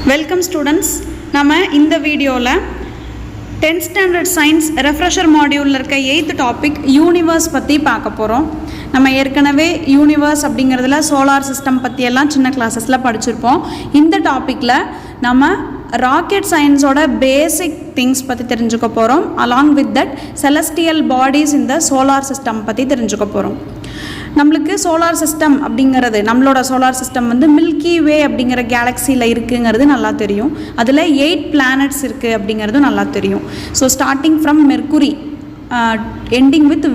Welcome students. நம்ம இந்த வீடியோவில் 10th ஸ்டாண்டர்ட் சயின்ஸ் ரெஃப்ரெஷர் மாடியூலில் இருக்க 8th டாபிக் யூனிவர்ஸ் பற்றி பார்க்க போகிறோம். நம்ம ஏற்கனவே யூனிவர்ஸ் அப்படிங்கிறதுல சோலார் சிஸ்டம் பற்றியெல்லாம் சின்ன கிளாஸஸில் படிச்சிருப்போம். இந்த டாப்பிக்கில் நம்ம ராக்கெட் சயின்ஸோட பேசிக் திங்ஸ் பற்றி தெரிஞ்சுக்க போகிறோம். Along with that celestial bodies இந்த சோலார் சிஸ்டம் பற்றி தெரிஞ்சுக்க போகிறோம். நம்மளுக்கு சோலார் சிஸ்டம் அப்படிங்கிறது, நம்மளோட சோலார் சிஸ்டம் வந்து மில்கி வே அப்படிங்கிற கேலக்சியில் இருக்குங்கிறது நல்லா தெரியும். அதில் 8 பிளானட்ஸ் இருக்குது அப்படிங்கிறதும் நல்லா தெரியும். So starting from mercury ending with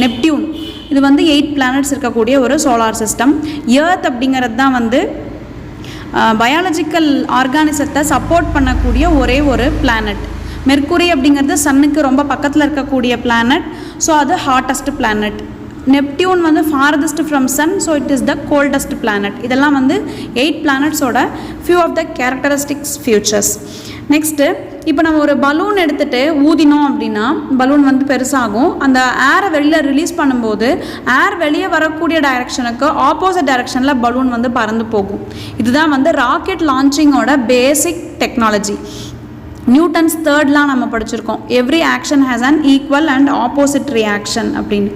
Neptune, இது வந்து 8 பிளானட்ஸ் இருக்கக்கூடிய ஒரு சோலார் சிஸ்டம். எர்த் அப்படிங்கிறது தான் வந்து பயாலஜிக்கல் ஆர்கானிசத்தை சப்போர்ட் பண்ணக்கூடிய ஒரே ஒரு பிளானட். மெர்க்குரி அப்படிங்கிறது சன்னுக்கு ரொம்ப பக்கத்தில் இருக்கக்கூடிய பிளானட். ஸோ அது ஹாட்டஸ்ட் பிளானட். நெப்டியூன் வந்து farthest from sun, so it is the coldest planet. இதெல்லாம் வந்து 8 பிளானட்ஸோட few of the characteristics features. Next, இப்போ நம்ம ஒரு பலூன் எடுத்துகிட்டு ஊதினோம் அப்படின்னா பலூன் வந்து பெருசாகும். அந்த ஏரை வெளியில் ரிலீஸ் பண்ணும்போது ஏர் வெளியே வரக்கூடிய டைரெக்ஷனுக்கு ஆப்போசிட் டைரெக்ஷனில் பலூன் வந்து பறந்து போகும். இதுதான் வந்து ராக்கெட் லான்ச்சிங்கோட பேசிக் டெக்னாலஜி. நியூட்டன்ஸ் 3rd law நம்ம படிச்சிருக்கோம். Every action has an equal and opposite reaction அப்படின்னு.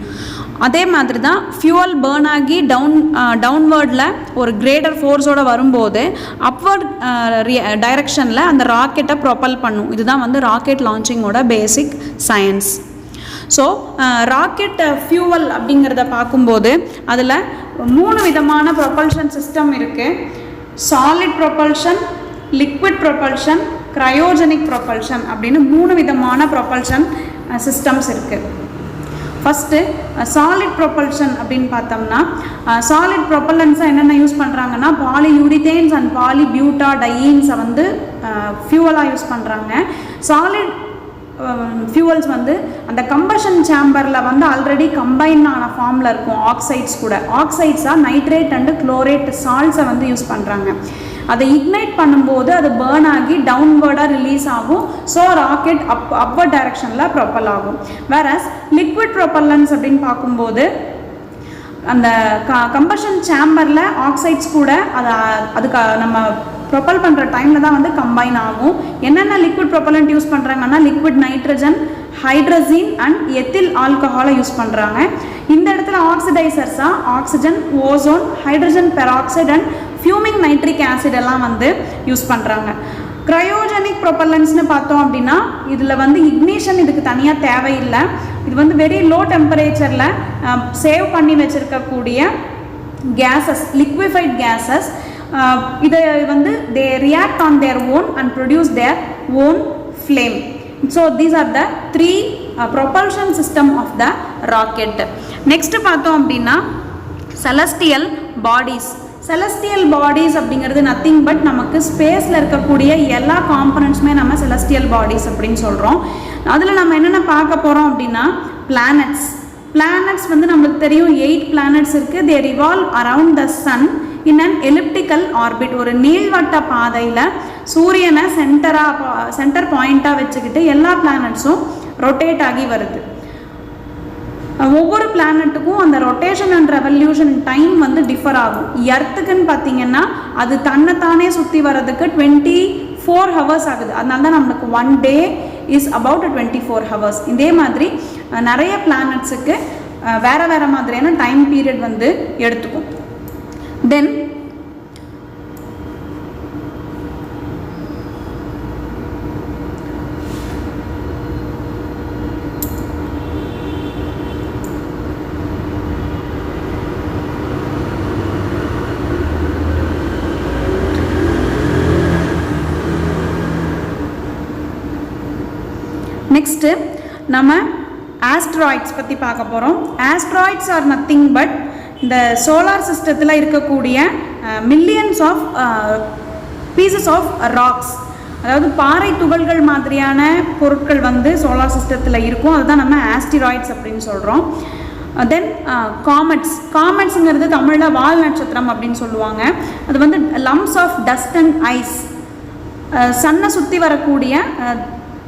அதே மாதிரி தான் ஃபியூவல் பேர்ன் ஆகி டவுன்வேர்டில் ஒரு கிரேட்டர் ஃபோர்ஸோடு வரும்போது அப்வர்ட் டைரக்ஷனில் அந்த ராக்கெட்டை ப்ரொப்பல் பண்ணும். இதுதான் வந்து ராக்கெட் லான்ச்சிங்கோட basic science. So rocket fuel அப்படிங்கிறத பார்க்கும்போது அதில் 3 விதமான ப்ரொப்பல்ஷன் சிஸ்டம் இருக்குது. Solid propulsion, liquid propulsion, cryogenic propulsion அப்படின்னு 3 விதமான ப்ரொப்பல்ஷன் சிஸ்டம்ஸ் இருக்குது. ஃபஸ்ட்டு சாலிட் ப்ரொப்பல்ஷன் அப்படின்னு பார்த்தோம்னா, சாலிட் ப்ரொப்பல்லன்ஸை என்னென்ன யூஸ் பண்ணுறாங்கன்னா பாலியூரிதேன்ஸ் அண்ட் பாலிபியூட்டாடைன்ஸை வந்து ஃபியூவலாக யூஸ் பண்ணுறாங்க. சாலிட் ஃபியூவல்ஸ் வந்து அந்த கம்பஷன் சேம்பரில் வந்து ஆல்ரெடி கம்பைன் ஆன ஃபார்மில் இருக்கும். ஆக்சைட்ஸ் கூட ஆக்சைட்ஸாக நைட்ரேட் அண்டு குளோரேட் சால்ட்ஸை வந்து யூஸ் பண்ணுறாங்க. அதை இக்னைட் பண்ணும்போது அது பேர்ன் ஆகி டவுன்வேர்டாக ரிலீஸ் ஆகும். ஸோ ராக்கெட் அப்வர்ட் டைரக்ஷனில் ப்ரொப்பல் ஆகும். வேறஸ் லிக்விட் ப்ரொப்பல்லன்ஸ் அப்படின்னு பார்க்கும்போது அந்த கம்பஷன் சேம்பரில் ஆக்சைட்ஸ் கூட அதுக்கு நம்ம ப்ரொப்பல் பண்ணுற டைமில் தான் வந்து கம்பைன் ஆகும். என்னென்ன லிக்விட் ப்ரொப்பலண்ட் யூஸ் பண்ணுறாங்கன்னா liquid nitrogen, hydrogen and ethyl ஆல்கஹாலை யூஸ் பண்ணுறாங்க. இந்த இடத்துல ஆக்சிடைசர்ஸாக oxygen, ozone, hydrogen peroxide and fuming nitric acid எல்லாம் வந்து யூஸ் பண்ணுறாங்க. க்ரையோஜெனிக் ப்ரொப்பல்லன்ஸ்னு பார்த்தோம் அப்படின்னா இதில் வந்து இக்னிஷன் இதுக்கு தனியாக தேவையில்லை. இது வந்து வெரி லோ டெம்பரேச்சரில் சேவ் பண்ணி வச்சுருக்கக்கூடிய கேஸஸ், லிக்விஃபைட் கேஸஸ். இதை வந்து they react on their own and produce their own flame. So these are the 3 propulsion system of the rocket. Next பார்த்தோம் அப்படின்னா செலஸ்டியல் பாடிஸ். செலஸ்டியல் பாடிஸ் அப்படிங்கிறது நத்திங் பட் நமக்கு ஸ்பேஸில் இருக்கக்கூடிய எல்லா காம்பனண்ட்ஸுமே நம்ம செலஸ்டியல் பாடிஸ் அப்படின்னு சொல்கிறோம். அதில் நம்ம என்னென்ன பார்க்க போகிறோம் அப்படின்னா பிளானட்ஸ். பிளானட்ஸ் வந்து நம்மளுக்கு தெரியும் 8 பிளானட்ஸ் இருக்குது. They revolve around the sun in an elliptical orbit. ஒரு நீள்வட்ட பாதையில் சூரியனை சென்டர் பாயிண்ட்டாக வச்சுக்கிட்டு எல்லா பிளானட்ஸும் ரொட்டேட் ஆகி வருது. ஒவ்வொரு பிளானட்டுக்கும் அந்த ரொட்டேஷன் அண்ட் ரெவல்யூஷன் டைம் வந்து டிஃபர் ஆகும். எர்த்துக்குன்னு பார்த்தீங்கன்னா அது தன்னைத்தானே சுற்றி வர்றதுக்கு 24 hours ஆகுது. அதனால தான் நம்மளுக்கு 1 day இஸ் அபவுட் 24 hours. இதே மாதிரி நிறைய பிளானட்ஸுக்கு வேறு வேறு மாதிரியான டைம் பீரியட் வந்து எடுத்துக்கும். தென் நெக்ஸ்ட்டு நம்ம ஆஸ்ட்ராய்ட்ஸ் பற்றி பார்க்க போகிறோம். ஆஸ்ட்ராய்ட்ஸ் ஆர் நத்திங் பட் இந்த சோலார் சிஸ்டத்தில் இருக்கக்கூடிய millions of pieces of rocks, அதாவது பாறை துகள்கள் மாதிரியான பொருட்கள் வந்து சோலார் சிஸ்டத்தில் இருக்கும். அதுதான் நம்ம ஆஸ்டிராய்ட்ஸ் அப்படின்னு சொல்கிறோம். தென் காமெட்ஸுங்கிறது தமிழில் வால் நட்சத்திரம் அப்படின்னு சொல்லுவாங்க. அது வந்து lumps of dust and ice, சன்னை சுற்றி வரக்கூடிய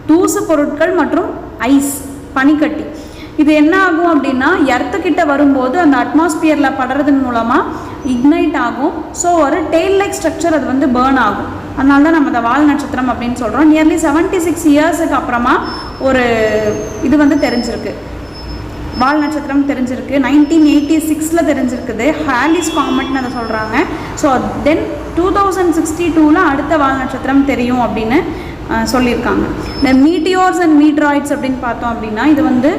தூசு பொருட்கள் மற்றும் ஐஸ், பனிக்கட்டி. இது என்ன ஆகும் அப்படின்னா எர்த்துக்கிட்ட வரும்போது அந்த அட்மாஸ்பியரில் படுறதன் மூலமாக இக்னைட் ஆகும். ஸோ ஒரு டெய்ல் லைக் ஸ்ட்ரக்சர் அது வந்து பேர்ன் ஆகும். அதனால தான் நம்ம இந்த வால் நட்சத்திரம் அப்படின்னு சொல்கிறோம். நியர்லி 76 இயர்ஸுக்கு அப்புறமா ஒரு இது வந்து தெரிஞ்சிருக்கு, வால் நட்சத்திரம் தெரிஞ்சிருக்கு. 1986 தெரிஞ்சிருக்குது, ஹாலிஸ் காமெட்னு அதை சொல்கிறாங்க. ஸோ தென் 2062 அடுத்த வால் நட்சத்திரம் தெரியும் அப்படின்னு சொல்லியிருக்காங்க. இந்த மீட்டியோர்ஸ் அண்ட் மீட்ராய்ட்ஸ் அப்படின்னு பார்த்தோம் அப்படின்னா இது வந்து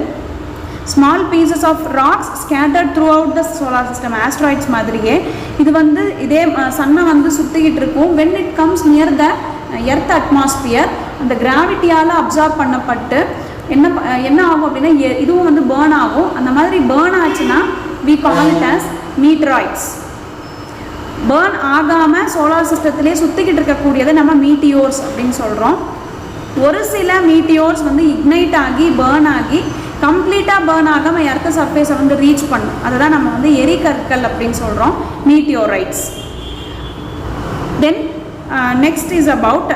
small pieces of rocks scattered throughout the solar system, asteroids மாதிரியே இது வந்து இதே சன்னை வந்து சுற்றிக்கிட்டு இருக்கும். When it comes near the earth atmosphere, அந்த கிராவிட்டியால் அப்சார்ப் பண்ணப்பட்டு என்ன ஆகும் அப்படின்னா இதுவும் வந்து பேர்ன் ஆகும். அந்த மாதிரி பேர்ன் ஆச்சுன்னா we call it as meteoroids. Burn ஆகாமல் சோலார் சிஸ்டத்திலே சுற்றிக்கிட்டு இருக்கக்கூடியதை நம்ம மீட்டியோர்ஸ் அப்படின்னு சொல்கிறோம். ஒரு சில மீட்டியோர்ஸ் வந்து இக்னைட் ஆகி பேர்ன் ஆகி கம்ப்ளீட்டாக பேர்ன் ஆகாமல் எர்த் சர்ஃபேஸை வந்து ரீச் பண்ணும். அதை தான் நம்ம வந்து எரிகற்கள் அப்படின்னு சொல்கிறோம், meteorites. Then next is about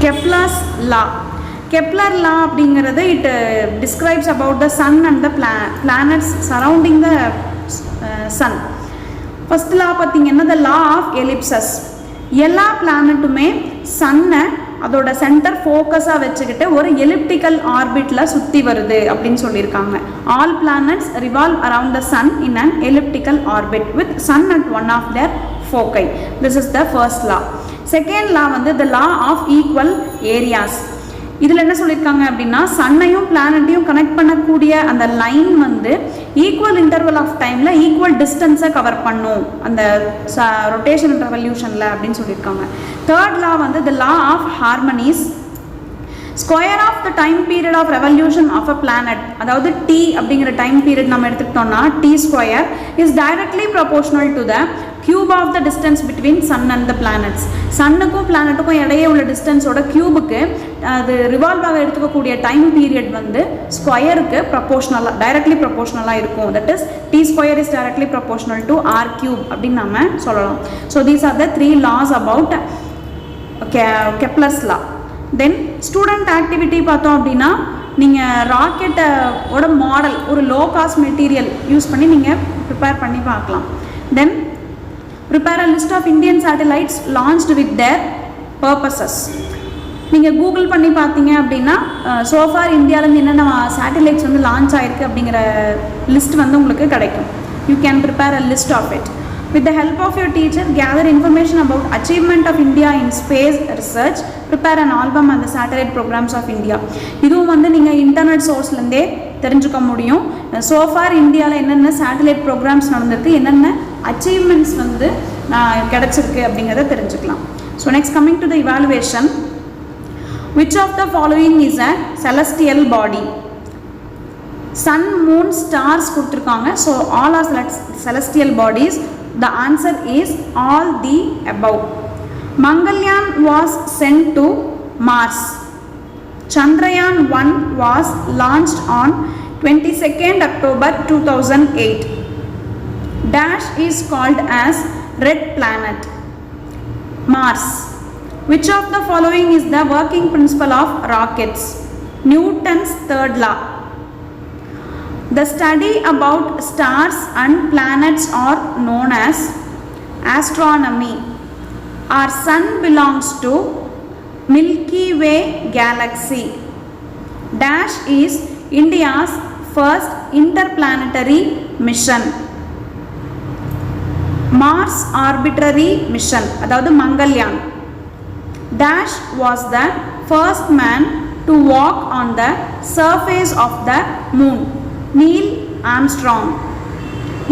Kepler's law. Kepler law அப்படிங்கிறது it describes about the sun and the planets surrounding the sun. First law பார்த்தீங்கன்னா த லா ஆஃப் எலிப்சஸ். எல்லா பிளானட்டுமே சன்னை அதோட சென்டர் ஃபோக்கஸாக வச்சுக்கிட்டு ஒரு எலிப்டிக்கல் ஆர்பிட்டில் சுற்றி வருது அப்படின்னு சொல்லியிருக்காங்க. All planets revolve around the sun in an elliptical orbit with sun at one of their foci. This is the first law. Second law வந்து the law of equal areas. இதில் என்ன சொல்லியிருக்காங்க அப்படின்னா சன்னையும் பிளானட்டையும் கனெக்ட் பண்ணக்கூடிய அந்த லைன் வந்து equal interval of டைமில் equal டிஸ்டன்ஸை cover பண்ணும் அந்த ரொட்டேஷன் அண்ட் ரெவல்யூஷனில் அப்படின்னு சொல்லியிருக்காங்க. தேர்ட் லா வந்து the law of harmonies. Square of the time period of revolution of a planet, அதாவது டி அப்படிங்கிற டைம் பீரியட் நம்ம எடுத்துக்கிட்டோம்னா T square is directly proportional to the cube of the distance between sun and the planets. சன்னுக்கும் பிளானட்டுக்கும் இடையே உள்ள டிஸ்டன்ஸோட கியூபுக்கு அது revolve ஆக எடுத்துக்கக்கூடிய டைம் பீரியட் வந்து ஸ்கொயருக்கு ப்ரொபோர்ஷனலாக டைரக்ட்லி ப்ரொபோர்ஷனலாக இருக்கும். That is T square is directly proportional to R cube அப்படின்னு நம்ம சொல்லலாம். So these are the 3 laws about Kepler's law. Then student activity பார்த்தோம் அப்படின்னா நீங்கள் ராக்கெட்டோட மாடல் ஒரு லோ காஸ்ட் மெட்டீரியல் யூஸ் பண்ணி நீங்கள் ப்ரிப்பேர் பண்ணி பார்க்கலாம். Then prepare a list of Indian satellites launched with their purposes. நீங்கள் கூகுள் பண்ணி பார்த்தீங்க அப்படின்னா சோஃபார் இந்தியாவிலேருந்து என்னென்ன சேட்டலைட்ஸ் வந்து லான்ச் ஆகிருக்கு அப்படிங்கிற லிஸ்ட் வந்து உங்களுக்கு கிடைக்கும். You can prepare a list of it. With the help of your teacher, gather information about achievement of India in space research. Prepare an album on the satellite programs of India. இதுவும் வந்து நீங்கள் internet சோர்ஸ்லேருந்தே தெரிஞ்சுக்க முடியும். So far இந்தியாவில் என்னென்ன satellite programs நடந்திருக்கு, என்னென்ன achievements வந்து கிடச்சிருக்கு அப்படிங்கிறத தெரிஞ்சுக்கலாம். So next coming to the evaluation. Which of the following is a celestial body? Sun, moon, stars கொடுத்துருக்காங்க. So all are celestial bodies. The answer is all the above. Mangalyaan was sent to Mars. Chandrayaan-1 was launched on 22nd October 2008. Dash is called as red planet. Mars. Which of the following is the working principle of rockets? Newton's third law. The study about stars and planets are known as astronomy. Our sun belongs to Milky Way galaxy. Dash is India's first interplanetary mission. Mars arbitrary mission, அதாவது Mangalyaan. Dash was the first man to walk on the surface of the moon. Neil Armstrong.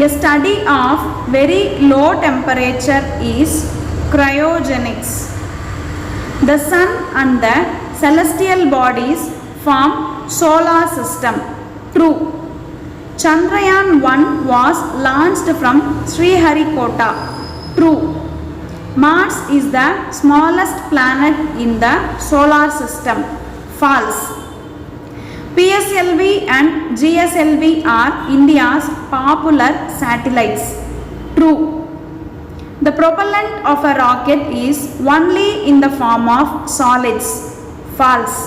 A study of very low temperature is cryogenics. The sun and the celestial bodies form solar system. True. Chandrayaan-1 was launched from Sriharikota. True. Mars is the smallest planet in the solar system. False. PSLV and GSLV are India's popular satellites. True. The propellant of a rocket is only in the form of solids. False.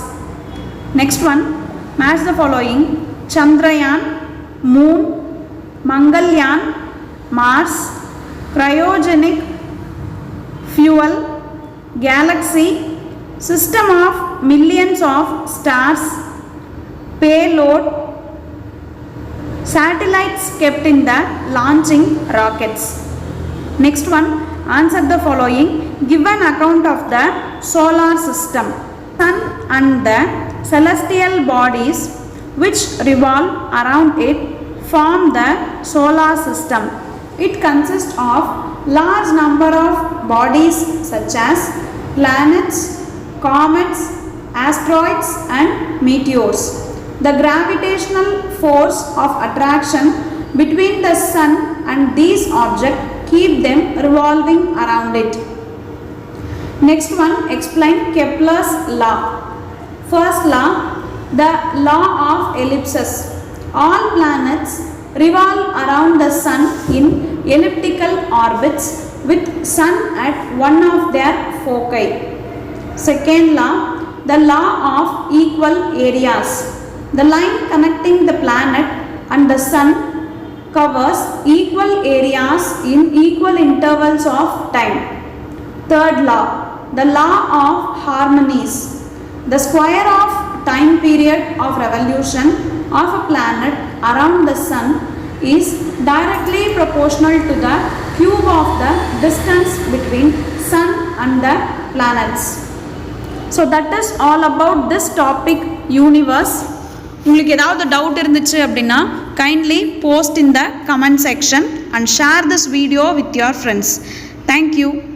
Next one, match the following: Chandrayaan, Moon, Mangalyaan, Mars, cryogenic fuel, galaxy, system of millions of stars, payload, satellites kept in the launching rockets. Next one, answer the following. Give an account of the solar system. Sun and the celestial bodies which revolve around it form the solar system. It consists of large number of bodies such as planets, comets, asteroids and meteors. The gravitational force of attraction between the sun and these objects keep them revolving around it. Next one, explain Kepler's law. First law, the law of ellipses. All planets revolve around the sun in elliptical orbits with sun at one of their foci. Second law, the law of equal areas. The line connecting the planet and the sun covers equal areas in equal intervals of time. Third law, the law of harmonies. The square of time period of revolution of a planet around the sun is directly proportional to the cube of the distance between sun and the planets. So that is all about this topic, universe. உங்களுக்கு ஏதாவது doubt இருந்துச்சு அப்படின்னா kindly post in the comment section and share this video with your friends. Thank you.